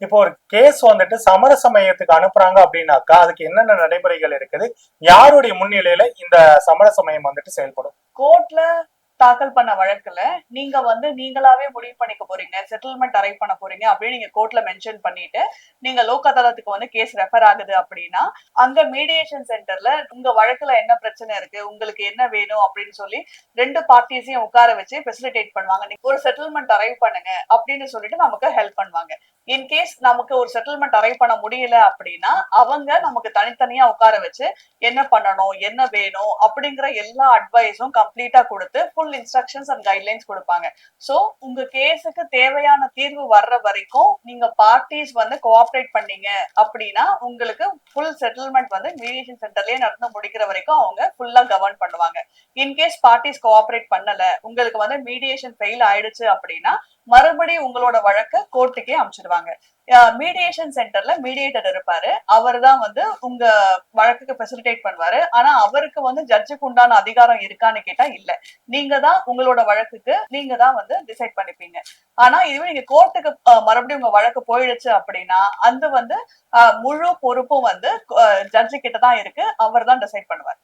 இப்போ ஒரு கேஸ் வந்துட்டு சமரச மையத்துக்கு அனுப்புறாங்க அப்படின்னாக்கா அதுக்கு என்னென்ன நடைமுறைகள் இருக்குது, யாருடைய முன்னிலையில இந்த சமரச மையம் வந்துட்டு செயல்படும்? கோர்ட்ல தாக்கல் பண்ண வழக்குல நீங்க வந்து நீங்களாவே முடிவு பண்ணிக்க போறீங்க, செட்டில்மெண்ட் அரைவ் பண்ண போறீங்க அப்படின்னு நீங்க கோர்ட்ல மென்ஷன் பண்ணிட்டு நீங்க லோக் அதாலத்துக்கு வந்து கேஸ் ரெஃபர் ஆகுது அப்படின்னா, அங்க மீடியேஷன் சென்டர்ல உங்க வழக்குல என்ன பிரச்சனை இருக்கு, உங்களுக்கு என்ன வேணும் அப்படின்னு சொல்லி 2 பார்ட்டிஸையும் உட்கார வச்சு ஃபெசிலிட்டேட் பண்ணுவாங்க. நீங்க ஒரு செட்டில்மெண்ட் அரைவ் பண்ணுங்க அப்படின்னு சொல்லிட்டு நமக்கு ஹெல்ப் பண்ணுவாங்க. இன் கேஸ் நமக்கு ஒரு செட்டில்மெண்ட் அரைவ் பண்ண முடியல அப்படின்னா, அவங்க நமக்கு தனித்தனியா உட்கார வச்சு என்ன பண்ணணும், என்ன வேணும் அப்படிங்கிற எல்லா அட்வைஸும் கம்ப்ளீட்டா கொடுத்து ஃபுல் இன்ஸ்ட்ரக்ஷன்ஸ் அண்ட் கைட்லைன்ஸ் கொடுப்பாங்க. சோ உங்க கேஸுக்கு தேவையான தீர்வு வர்ற வரைக்கும் நீங்க பார்ட்டிஸ் வந்து கோஆபரேட் பண்ணீங்க அப்படின்னா உங்களுக்கு ஃபுல் செட்டில்மெண்ட் வந்து மீடியேஷன் சென்டர்லயே நடந்து முடிக்கிற வரைக்கும் அவங்க ஃபுல்லா கவர்ன் பண்ணுவாங்க. இன்கேஸ் பார்ட்டிஸ் கோஆபரேட் பண்ணல, உங்களுக்கு வந்து மீடியேஷன் ஃபெயில் ஆயிடுச்சு அப்படின்னா மறுபடியும் உங்களோட வழக்க கோர்ட்டுக்கே அனுப்பிச்சிடுவாங்க. மீடியேஷன் சென்டர்ல மீடியேட்டர் இருப்பாரு. அவர் தான் வந்து உங்க வழக்குக்கு ஃபெசிலிட்டேட் பண்ணுவாரு. ஆனா அவருக்கு வந்து ஜட்ஜுக்கு உண்டான அதிகாரம் இருக்கான்னு கேட்டா இல்ல. நீங்க தான் உங்களோட வழக்குக்கு நீங்க தான் வந்து டிசைட் பண்ணிப்பீங்க. ஆனா இதுவே நீங்க கோர்ட்டுக்கு மறுபடியும் உங்க வழக்கு போயிடுச்சு அப்படின்னா அந்த வந்து முழு பொறுப்பும் வந்து ஜட்ஜு கிட்ட தான் இருக்கு. அவர் தான் டிசைட் பண்ணுவார்.